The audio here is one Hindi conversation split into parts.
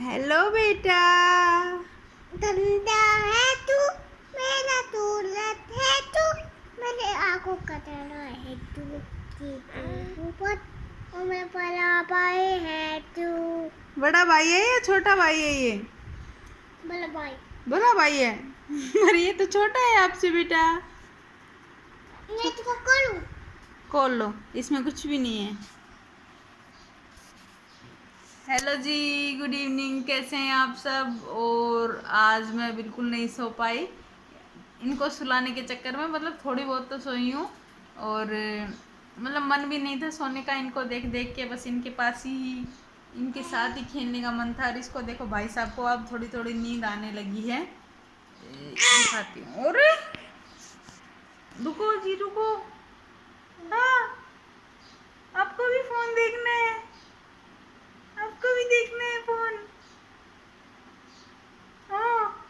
हेलो बेटा। गंदा है तू, मेरा दौलत है तू, मेरे आंखों का तारा है तू, ऊपर और मैं बड़ा भाई है तू। बड़ा भाई है या छोटा भाई है ये? बड़ा भाई। बड़ा भाई है। अरे ये तो छोटा है आपसे बेटा। मैं इसको करूँ? खोल लो, इसमें कुछ भी नहीं है। हेलो जी, गुड इवनिंग। कैसे हैं आप सब? और आज मैं बिल्कुल नहीं सो पाई इनको सुलाने के चक्कर में। मतलब थोड़ी बहुत तो सोई हूँ और मतलब मन भी नहीं था सोने का। इनको देख देख के बस इनके पास ही इनके साथ ही खेलने का मन था। और इसको देखो भाई साहब को अब थोड़ी थोड़ी नींद आने लगी है। दिखाती हूँ। और रुको जी रुको। हाँ, आपको भी फोन देखना है? आपको भी देखना है फोन? हाँ,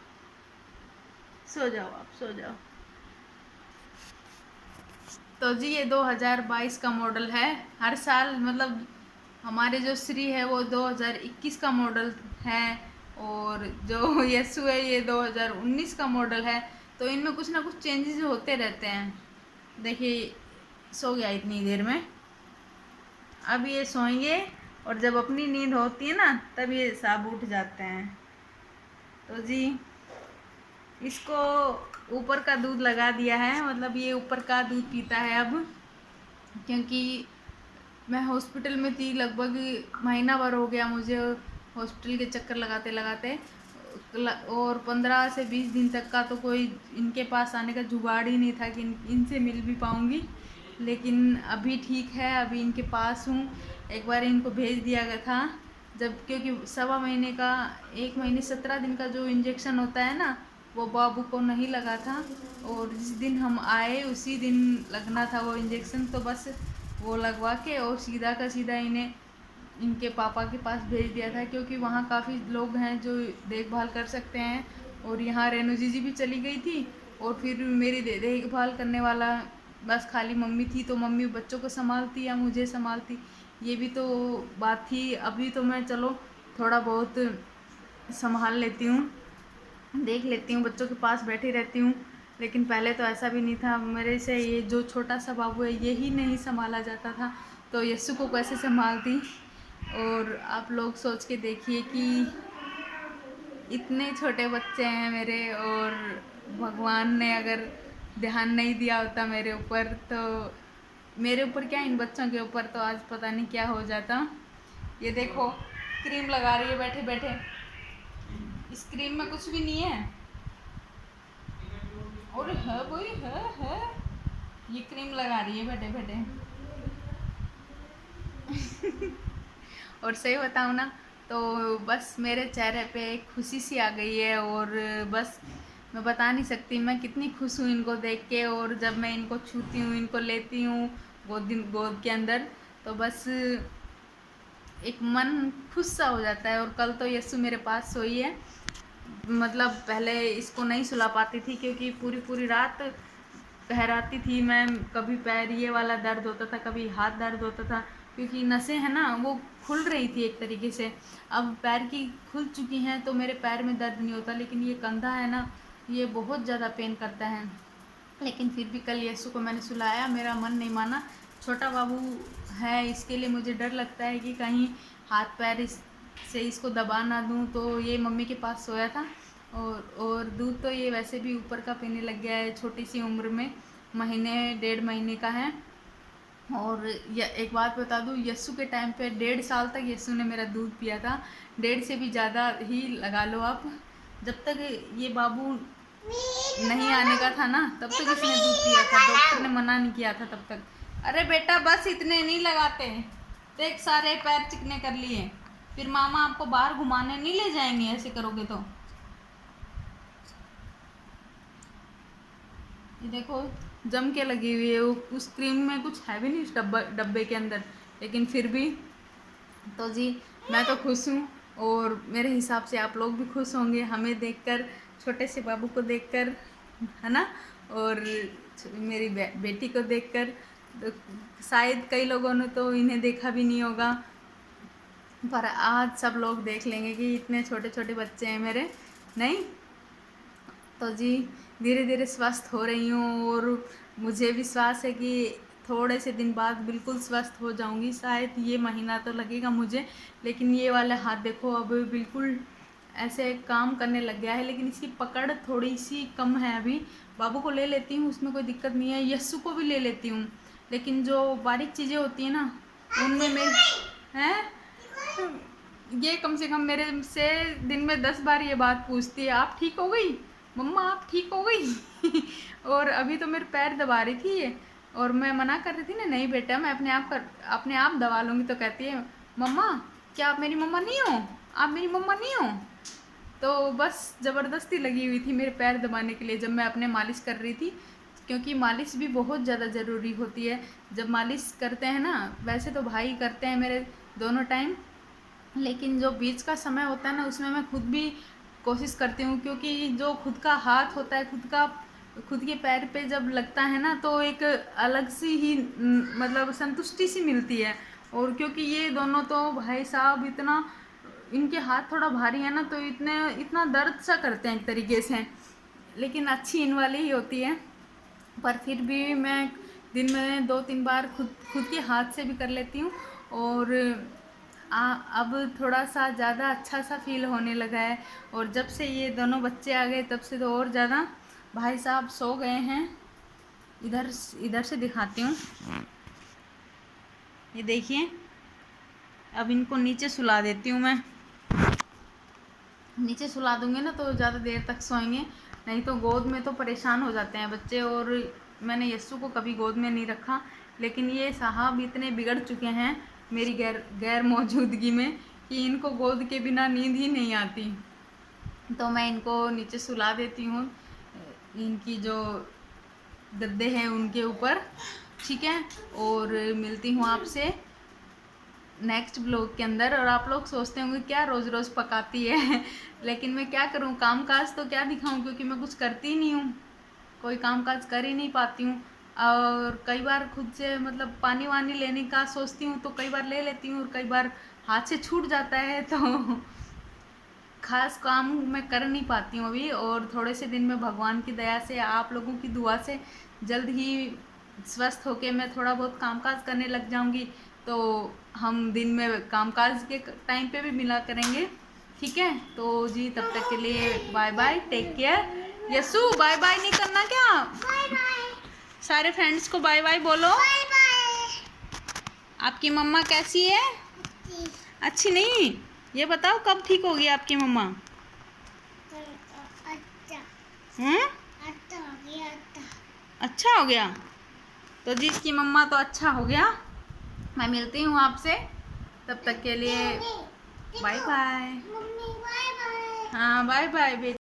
सो जाओ, आप सो जाओ। तो जी ये 2022 का मॉडल है। हर साल मतलब हमारे जो श्री है वो 2021 का मॉडल है और जो यस्सु है ये 2019 का मॉडल है। तो इनमें कुछ ना कुछ चेंजेस होते रहते हैं। देखिए सो गया इतनी देर में। अब ये सोएंगे और जब अपनी नींद होती है ना तब ये सब उठ जाते हैं। तो जी इसको ऊपर का दूध लगा दिया है। मतलब ये ऊपर का दूध पीता है अब, क्योंकि मैं हॉस्पिटल में थी लगभग महीना भर हो गया मुझे हॉस्पिटल के चक्कर लगाते लगाते। और 15 से 20 दिन तक का तो कोई इनके पास आने का जुगाड़ ही नहीं था कि इनसे मिल भी पाऊँगी। लेकिन अभी ठीक है, अभी इनके पास हूँ। एक बार इनको भेज दिया गया था जब, क्योंकि 1.25 महीने का 1 महीने 17 दिन का जो इंजेक्शन होता है ना वो बाबू को नहीं लगा था। और जिस दिन हम आए उसी दिन लगना था वो इंजेक्शन। तो बस वो लगवा के और सीधा का सीधा इन्हें इनके पापा के पास भेज दिया था, क्योंकि वहाँ काफ़ी लोग हैं जो देखभाल कर सकते हैं। और यहाँ रेणु जीजी भी चली गई थी और फिर मेरी देखभाल करने वाला बस खाली मम्मी थी। तो मम्मी बच्चों को संभालती या मुझे संभालती, ये भी तो बात थी। अभी तो मैं चलो थोड़ा बहुत संभाल लेती हूँ, देख लेती हूँ, बच्चों के पास बैठी रहती हूँ। लेकिन पहले तो ऐसा भी नहीं था। मेरे से ये जो छोटा सा बाबू है ये ही नहीं संभाला जाता था, तो यस्सु को कैसे संभालती। और आप लोग सोच के देखिए कि इतने छोटे बच्चे हैं मेरे, और भगवान ने अगर ध्यान नहीं दिया होता मेरे ऊपर, तो मेरे ऊपर क्या इन बच्चों के ऊपर तो आज पता नहीं क्या हो जाता। ये देखो क्रीम लगा रही है बैठे बैठे। इस क्रीम में कुछ भी नहीं है। और है वही है ये क्रीम लगा रही है बैठे बैठे। और सही बताऊँ ना तो बस मेरे चेहरे पे एक खुशी सी आ गई है। और बस मैं बता नहीं सकती मैं कितनी खुश हूँ इनको देख के। और जब मैं इनको छूती हूँ, इनको लेती हूँ गोद के अंदर, तो बस एक मन खुश सा हो जाता है। और कल तो यस्सु मेरे पास सोई है। मतलब पहले इसको नहीं सुला पाती थी क्योंकि पूरी पूरी रात कहराती थी मैं। कभी पैर ये वाला दर्द होता था, कभी हाथ दर्द होता था, क्योंकि नसें हैं ना वो खुल रही थी एक तरीके से। अब पैर की खुल चुकी हैं तो मेरे पैर में दर्द नहीं होता, लेकिन ये कंधा है ना ये बहुत ज़्यादा पेन करता है। लेकिन फिर भी कल यस्सु को मैंने सुलाया, मेरा मन नहीं माना। छोटा बाबू है इसके लिए मुझे डर लगता है कि कहीं हाथ पैर से इसको दबा ना दूँ। तो ये मम्मी के पास सोया था। और दूध तो ये वैसे भी ऊपर का पीने लग गया है छोटी सी उम्र में, महीने 1.5 महीने का है। और एक बात बता दूँ, यस्सु के टाइम पे 1.5 साल तक यस्सु ने मेरा दूध पिया था। 1.5 से भी ज़्यादा ही लगा लो आप। जब तक ये बाबू नहीं आने का था ना तब तक इसने दूध पिया था, डॉक्टर ने मना नहीं किया था तब तक। अरे बेटा बस इतने नहीं लगाते, देख सारे पैर चिकने कर लिए, फिर मामा आपको बाहर घुमाने नहीं ले जाएंगे ऐसे करोगे तो। ये देखो जम के लगी हुई है। उस क्रीम में कुछ है भी नहीं उस डब्बे के अंदर, लेकिन फिर भी। तो जी मैं तो खुश हूँ और मेरे हिसाब से आप लोग भी खुश होंगे हमें देखकर, छोटे से बाबू को देखकर, है ना। और मेरी बेटी को देखकर। तो शायद कई लोगों ने तो इन्हें देखा भी नहीं होगा, पर आज सब लोग देख लेंगे कि इतने छोटे छोटे बच्चे हैं मेरे, नहीं। तो जी धीरे धीरे स्वस्थ हो रही हूँ और मुझे विश्वास है कि थोड़े से दिन बाद बिल्कुल स्वस्थ हो जाऊंगी। शायद ये महीना तो लगेगा मुझे, लेकिन ये वाला हाथ देखो अब बिल्कुल ऐसे काम करने लग गया है, लेकिन इसकी पकड़ थोड़ी सी कम है अभी। बाबू को ले लेती हूँ, उसमें कोई दिक्कत नहीं है, यस्सु को भी ले लेती हूँ, लेकिन जो बारीक चीज़ें होती हैं ना उनमें मैं हैं, ये कम से कम मेरे से दिन में 10 बार ये बात पूछती है, आप ठीक हो गई मम्मा, आप ठीक हो गई और अभी तो मेरे पैर दबा रही थी ये, और मैं मना कर रही थी ना, नहीं बेटा मैं अपने आप दबा लूँगी, तो कहती है मम्मा क्या आप मेरी मम्मा नहीं हो, आप मेरी मम्मा नहीं हो। तो बस ज़बरदस्ती लगी हुई थी मेरे पैर दबाने के लिए जब मैं अपने मालिश कर रही थी, क्योंकि मालिश भी बहुत ज़्यादा ज़रूरी होती है जब मालिश करते हैं ना। वैसे तो भाई करते हैं मेरे दोनों टाइम, लेकिन जो बीच का समय होता है ना उसमें मैं खुद भी कोशिश करती हूँ, क्योंकि जो खुद का हाथ होता है खुद के पैर पे जब लगता है ना तो एक अलग सी ही मतलब संतुष्टि सी मिलती है। और क्योंकि ये दोनों तो भाई साहब इतना, इनके हाथ थोड़ा भारी है ना, तो इतना दर्द सा करते हैं एक तरीके से, लेकिन अच्छी इन वाली ही होती है। पर फिर भी मैं दिन में 2-3 बार खुद के हाथ से भी कर लेती हूँ, और अब थोड़ा सा ज़्यादा अच्छा सा फील होने लगा है। और जब से ये दोनों बच्चे आ गए तब से तो और ज़्यादा। भाई साहब सो गए हैं, इधर से दिखाती हूँ, ये देखिए। अब इनको नीचे सुला देती हूँ मैं, नीचे सुला दूँगी ना तो ज़्यादा देर तक सोएंगे, नहीं तो गोद में तो परेशान हो जाते हैं बच्चे। और मैंने यस्सु को कभी गोद में नहीं रखा, लेकिन ये साहब इतने बिगड़ चुके हैं मेरी गैर मौजूदगी में कि इनको गोद के बिना नींद ही नहीं आती। तो मैं इनको नीचे सुला देती हूँ, इनकी जो गद्दे हैं उनके ऊपर, ठीक है। और मिलती हूँ आपसे नेक्स्ट ब्लॉग के अंदर। और आप लोग सोचते होंगे क्या रोज़ रोज़ पकाती है लेकिन मैं क्या करूँ, काम काज तो क्या दिखाऊँ, क्योंकि मैं कुछ करती ही नहीं हूँ, कोई काम काज कर ही नहीं पाती हूँ। और कई बार खुद से मतलब पानी वानी लेने का सोचती हूँ तो कई बार ले लेती हूँ, और कई बार हाथ से छूट जाता है, तो खास काम मैं कर नहीं पाती हूँ अभी। और थोड़े से दिन में भगवान की दया से, आप लोगों की दुआ से जल्द ही स्वस्थ होके मैं थोड़ा बहुत कामकाज करने लग जाऊंगी, तो हम दिन में कामकाज के टाइम पे भी मिला करेंगे, ठीक है। तो जी तब तक के लिए बाय बाय, टेक केयर। यस्सु बाय बाय नहीं करना क्या, बाय बाय, सारे फ्रेंड्स को बाय बाय बोलो। Bye bye. आपकी मम्मा कैसी है, अच्छी नहीं, ये बताओ कब ठीक होगी आपकी मम्मा। अच्छा, हैं, अच्छा हो गया, अच्छा हो गया, तो जी इसकी मम्मा तो अच्छा हो गया। मैं मिलती हूँ आपसे, तब तक के लिए बाय बाय। मम्मी बाय बाय। हाँ बाय बाय बेटा।